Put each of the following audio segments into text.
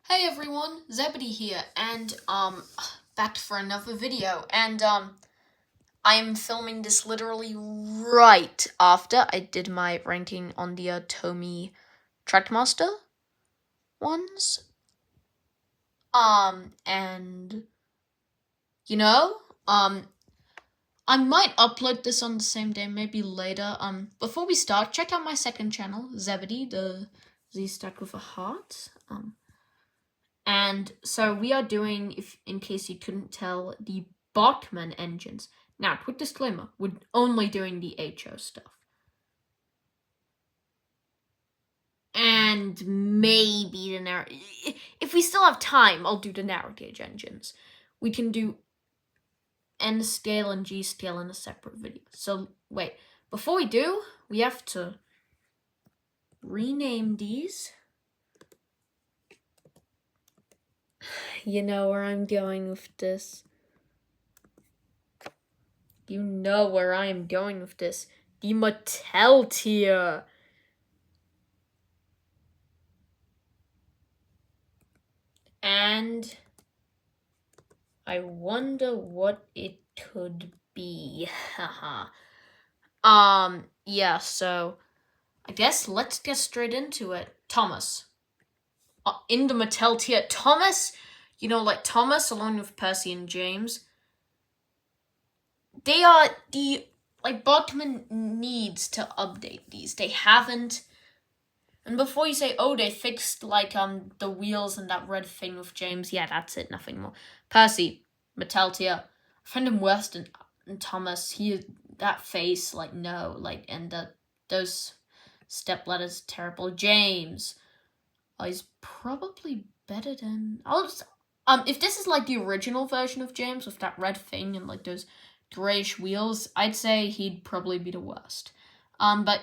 Hey everyone, Zebedee here, and back for another video, and I am filming this literally right after I did my ranking on the Tomy Trackmaster ones, and you know, I might upload this on the same day, maybe later. Before we start, check out my second channel, Zebedee, the Z stacked with a heart. And so we are doing, if in case you couldn't tell, the Bachmann engines. Now, quick disclaimer, we're only doing the HO stuff. And maybe the narrow... If we still have time, I'll do the narrow gauge engines. We can do N scale and G scale in a separate video. So, wait. Before we do, we have to rename these. You know where I'm going with this. You know where I am going with this. The Mattel tier. And I wonder what it could be. Haha. Yeah, so I guess let's get straight into it. Thomas. In the Mattel tier. Thomas, like Thomas along with Percy and James. They are Bachmann needs to update these. They haven't. And before you say, oh, they fixed, the wheels and that red thing with James, yeah, that's it, nothing more. Percy, Mattel tier. I find him worse than Thomas. That face, no, and those step letters, terrible. James, he's probably better than, if this is, the original version of James with that red thing and, those grayish wheels, I'd say he'd probably be the worst. But,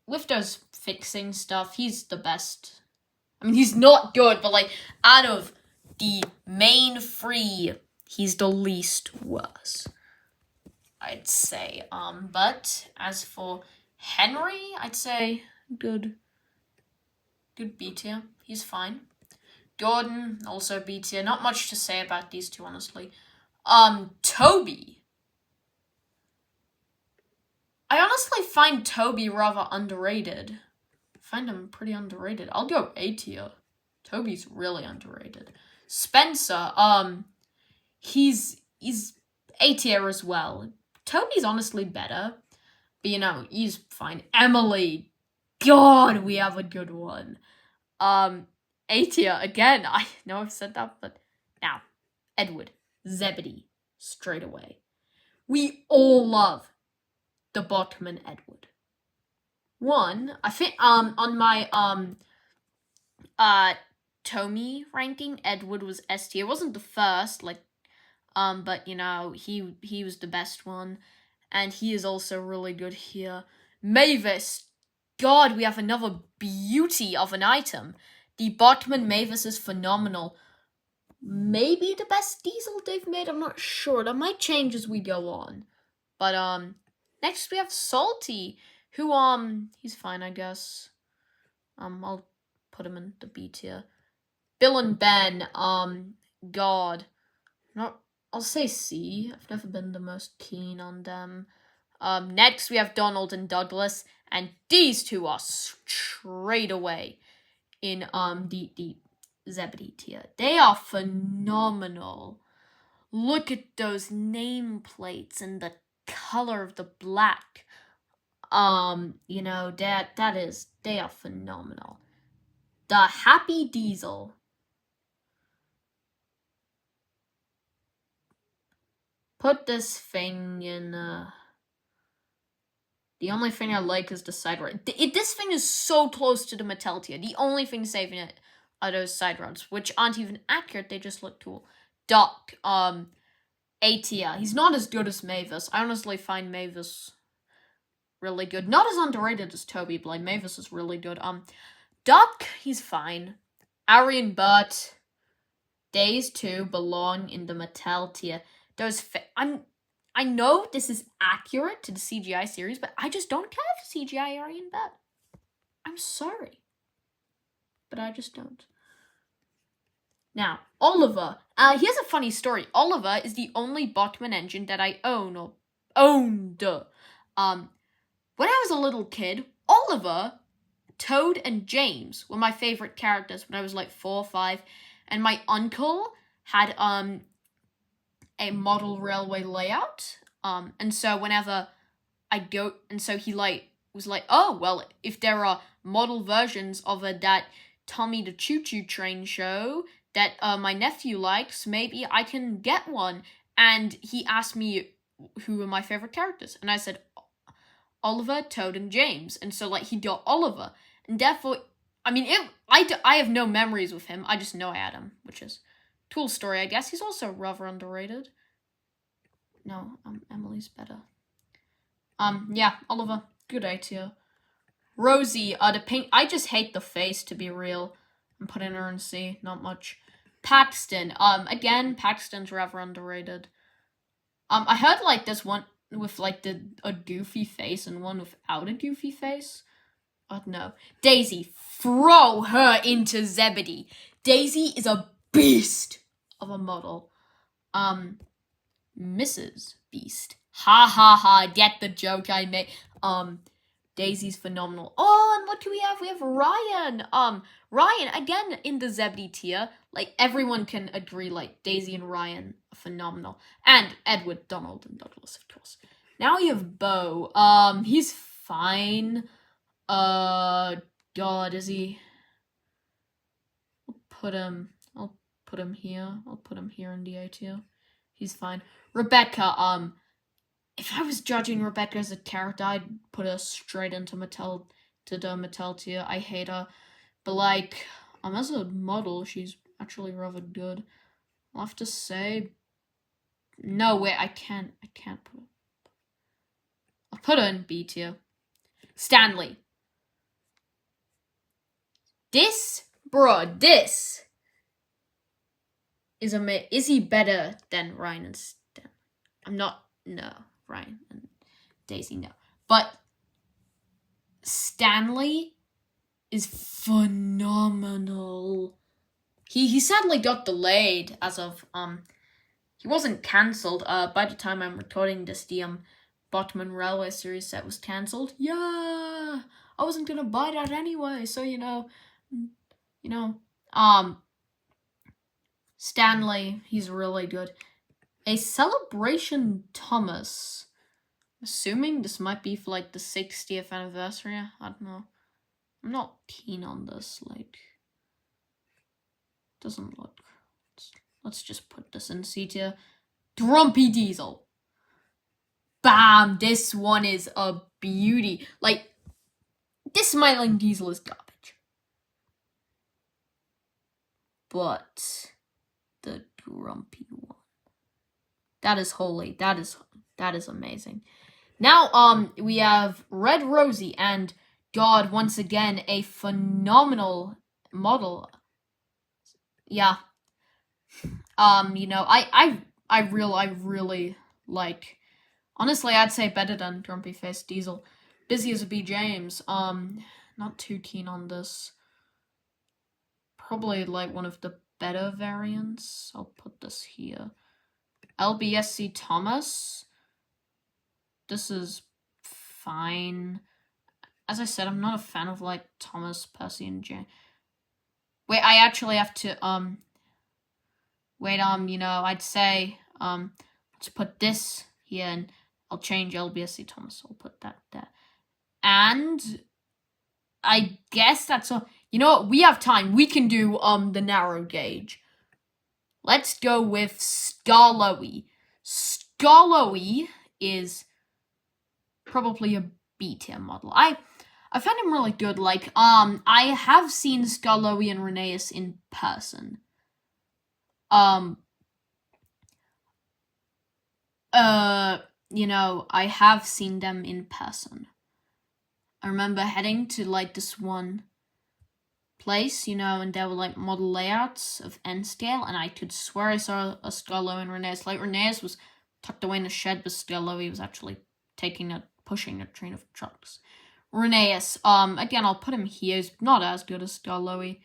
with those fixing stuff, he's the best. I mean, he's not good, but, out of the main three, he's the least worse, I'd say. But as for Henry, I'd say good B tier. He's fine. Gordon, also B tier. Not much to say about these two, honestly. Toby. I honestly find Toby rather underrated. I find him pretty underrated. I'll go A tier. Toby's really underrated. Spencer, he's A tier as well. Toby's honestly better, but he's fine. Emily, God, we have a good one. A tier again. I know I've said that, but now Edward, Zebedee, straight away. We all love the Bachmann Edward. One, I think on my Tomy ranking, Edward was S tier. It wasn't the first, but he was the best one, and he is also really good here. Mavis, God, we have another beauty of an item. The Bachmann Mavis is phenomenal. Maybe the best diesel they've made. I'm not sure. That might change as we go on. But next we have Salty, who he's fine, I guess. I'll put him in the B tier. Bill and Ben, God, I'll say C. I've never been the most keen on them. Next we have Donald and Douglas, and these two are straight away in the Zebedee tier. They are phenomenal. Look at those nameplates and the color of the black. They are phenomenal. The Happy Diesel. Put this thing in, the only thing I like is the side rod. This thing is so close to the Mattel tier. The only thing saving it are those side rods, which aren't even accurate. They just look cool. Doc, A tier. He's not as good as Mavis. I honestly find Mavis really good. Not as underrated as Toby, but Mavis is really good. Doc, he's fine. Ari and Bert, Days 2 belong in the Mattel tier. I know this is accurate to the CGI series, but I just don't care for CGI Ari and Bert. I'm sorry, but I just don't. Now, Oliver. Here's a funny story. Oliver is the only Bachmann engine that I owned. When I was a little kid, Oliver, Toad, and James were my favorite characters when I was like 4 or 5. And my uncle had a model railway layout. And so whenever I go, and so he was like, oh, well, if there are model versions of that Tommy the Choo Choo Train show that my nephew likes, maybe I can get one. And he asked me who were my favorite characters. And I said, Oliver, Toad, and James. And so, like, he got Oliver. And therefore, I mean, I have no memories with him. I just know I had him, which is a cool story, I guess. He's also rather underrated. No, Emily's better. Yeah, Oliver, good idea. Rosie, the pink, I just hate the face, to be real. I'm putting her in C, not much. Paxton, again, Paxton's rather underrated. I heard, like, there's one with, like, a goofy face and one without a goofy face. No. Daisy, throw her into Zebedee. Daisy is a beast of a model. Mrs. Beast. Ha ha ha, get the joke I made. Daisy's phenomenal. Oh, and what do we have? We have Ryan. Ryan, again, in the Zebedee tier. Like, everyone can agree, like, Daisy and Ryan are phenomenal. And Edward, Donald, and Douglas, of course. Now we have Bo. He's fine. God, is he? I'll put him here. I'll put him here in the A tier. He's fine. Rebecca, if I was judging Rebecca as a character, I'd put her straight into the Mattel tier. I hate her. But, like, as a model, she's actually rather good. I'll have to say... No, wait, I can't put her... I'll put her in B tier. Stanley. This is is he better than Ryan and Stanley? No, Ryan and Daisy, no. But Stanley is phenomenal. He sadly got delayed as of, he wasn't cancelled. By the time I'm recording this, the, Bachmann Railway Series set was cancelled. Yeah! I wasn't gonna buy that anyway, so, Stanley, he's really good. A Celebration Thomas. Assuming this might be for, like, the 60th anniversary. I don't know. I'm not keen on this, like... Doesn't look... Let's just put this in C tier. Grumpy Diesel. Bam! This one is a beauty. Like, this Smiling Diesel is garbage. But the Grumpy one. That is holy. That is amazing. Now, we have Red Rosie, and God, once again, a phenomenal model. Yeah. I really like, honestly, I'd say better than Grumpy Face Diesel. Busy as a B. James. Not too keen on this. Probably, like, one of the better variants. I'll put this here. LBSC Thomas. This is fine. As I said, I'm not a fan of, like, Thomas, Percy, and Jane. Wait, I actually have to, I'd say, let's put this here, and I'll change LBSC Thomas. I'll put that there. And I guess that's all. You know what? We have time. We can do, the narrow gauge. Let's go with Skarloey. Skarloey is probably a B tier model. I found him really good. Like, I have seen Skarloey and Rheneas in person. I have seen them in person. I remember heading to, like, this one place, and there were, like, model layouts of N-scale, and I could swear I saw a Skarloey and Rheneas. Like, Rheneas was tucked away in a shed, but Skarloey was actually pushing a train of trucks. Rheneas, again, I'll put him here. He's not as good as Skarloey.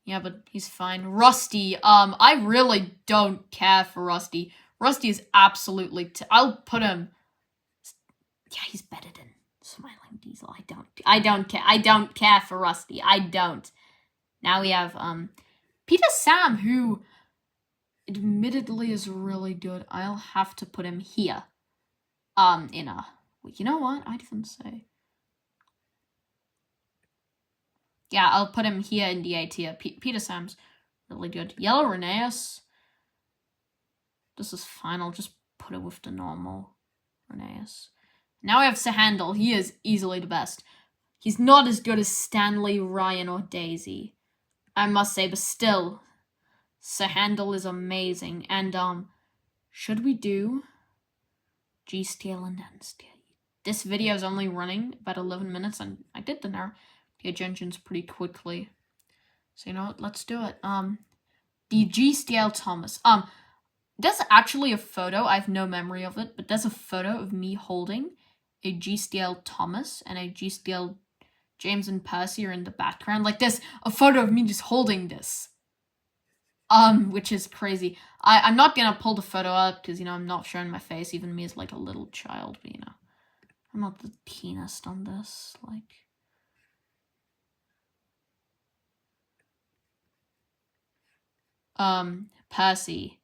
Yeah, but he's fine. Rusty, I really don't care for Rusty. Rusty is absolutely... I'll put him... Yeah, he's better than Smiling Diesel. I don't care. I don't care for Rusty. I don't. Now we have, Peter Sam, who admittedly is really good. I'll have to put him here. In a... You know what? I'd even say... Yeah, I'll put him here in the A tier. Peter Sam's really good. Yellow Rheneas. This is fine. I'll just put it with the normal Rheneas. Now we have Sahandel. He is easily the best. He's not as good as Stanley, Ryan, or Daisy, I must say, but still, Sahandel is amazing. And, should we do G-Steel and N-Steel? This video is only running about 11 minutes, and I did the engines pretty quickly. So, you know what? Let's do it. The G-Steel Thomas. There's actually a photo. I have no memory of it, but there's a photo of me holding a G-Steel Thomas and a G-Steel James and Percy are in the background. Like, there's a photo of me just holding this. Which is crazy. I'm not gonna pull the photo up because, you know, I'm not showing my face. Even me as, like, a little child, but, you know, I'm not the keenest on this. Like... Percy.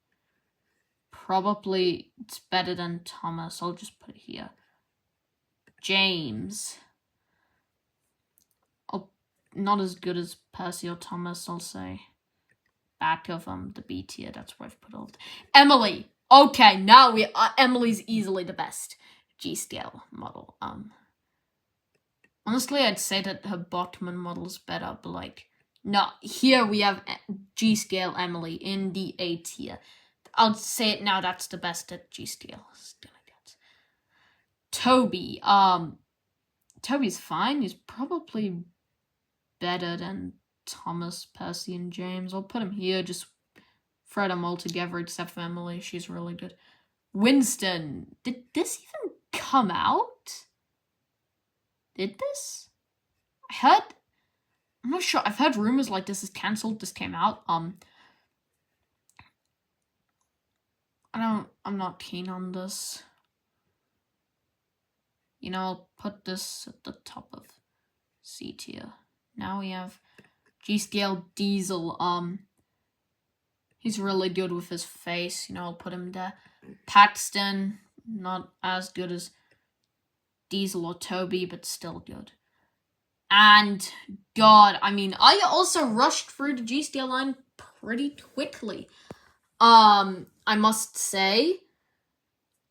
Probably it's better than Thomas. I'll just put it here. James. Not as good as Percy or Thomas, I'll say. Back of the B tier, that's where I've put all. Emily. Okay, now Emily's easily the best G-Steel model. Honestly, I'd say that her Bachmann model is better, but like, no, here we have G-Scale Emily in the A tier. I'll say it now, that's the best at G-Scale. Toby. Toby's fine. He's probably better than Thomas, Percy, and James. I'll put him here, just throw them all together except for Emily. She's really good. Winston. Did this even come out? Did this? I'm not sure. I've heard rumors like this is cancelled. This came out. I'm not keen on this. You know, I'll put this at the top of C tier. Now we have G-Scale Diesel. He's really good with his face. You know, I'll put him there. Paxton, not as good as Diesel or Toby, but still good. And, God, I mean, I also rushed through the G-Steel line pretty quickly. I must say,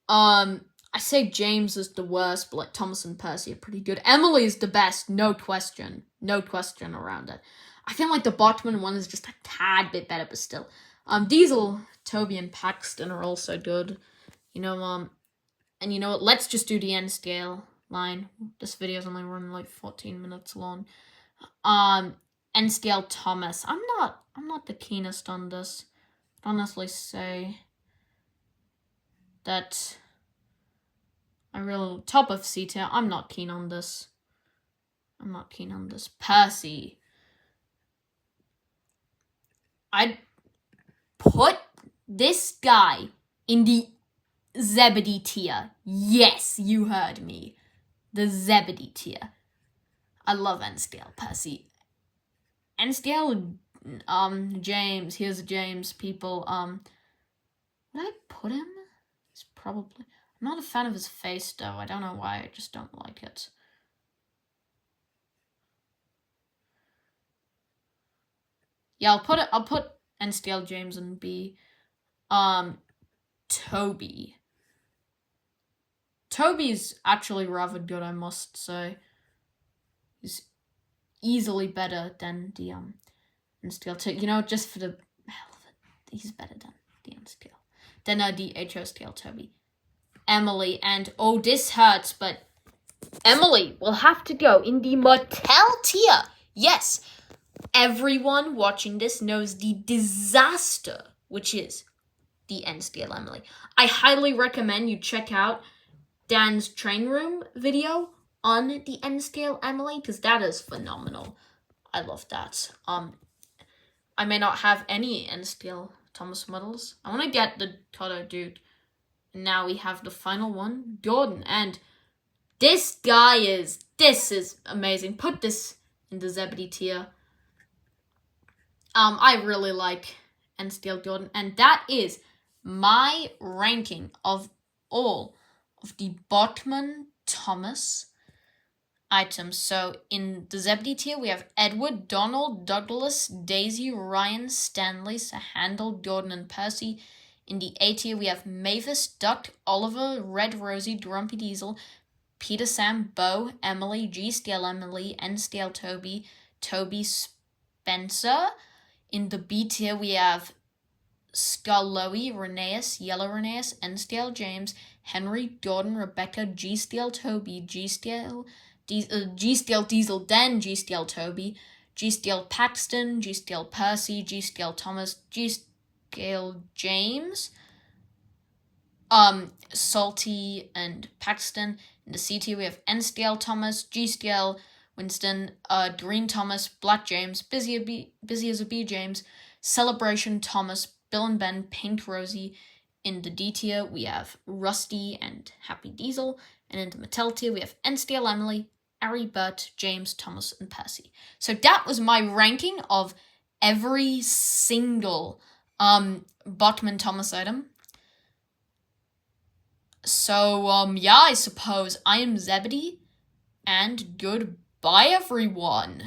I say James is the worst, but like Thomas and Percy are pretty good. Emily is the best, no question. No question around it. I feel like the Bachmann one is just a tad bit better, but still. Diesel, Toby, and Paxton are also good. You know, and you know what? Let's just do the N scale line. This video's only running like 14 minutes long. N scale Thomas. I'm not the keenest on this. I'd honestly say that I really top of C tier. I'm not keen on this. Percy. I'd put this guy in the Zebedee tier. Yes, you heard me. The Zebedee tier. I love N-Scale Percy. N-Scale, James. Here's James, people. Would I put him? He's probably... I'm not a fan of his face, though. I don't know why. I just don't like it. Yeah, I'll put N-Scale James in B. Toby. Toby's actually rather good, I must say. He's easily better than the N-Scale. You know, just for the hell of it, he's better than the N-Scale. Than the HO scale Toby. Emily, and oh, this hurts, but Emily will have to go in the Mattel tier. Yes, everyone watching this knows the disaster, which is the N-Scale Emily. I highly recommend you check out Dan's Train Room video on the N-Scale Emily, because that is phenomenal. I love that. I may not have any N Steel Thomas models. I want to get the Toto dude. And now we have the final one, Jordan. And this is amazing. Put this in the Zebedee tier. I really like N Steel Jordan. And that is my ranking of all of the Bachmann Thomas items. So in the Zebedee tier, we have Edward, Donald, Douglas, Daisy, Ryan, Stanley, Sir Handel, Jordan, and Percy. In the A tier, we have Mavis, Duck, Oliver, Red Rosie, Grumpy Diesel, Peter, Sam, Bo, Emily, G Steel Emily, N Steel Toby, Toby Spencer. In the B tier, we have Scarloey, Rheneas, Yellow Rheneas, N Steel James, Henry, Jordan, Rebecca, G Steel Toby, G Steel Diesel, then G Steel Toby, G Steel Paxton, G Steel Percy, G Steel Thomas, G Steel James, Salty and Paxton. In the C tier, we have N Steel Thomas, G Steel Winston, Green Thomas, Black James, Busy as a Bee James, Celebration Thomas, Bill and Ben, Pink Rosie. In the D tier, we have Rusty and Happy Diesel. And in the Mattel tier, we have N Steel Emily, Ari, Bert, James, Thomas, and Percy. So that was my ranking of every single Bachmann Thomas item. So, yeah, I suppose I am Zebedee, and goodbye, everyone.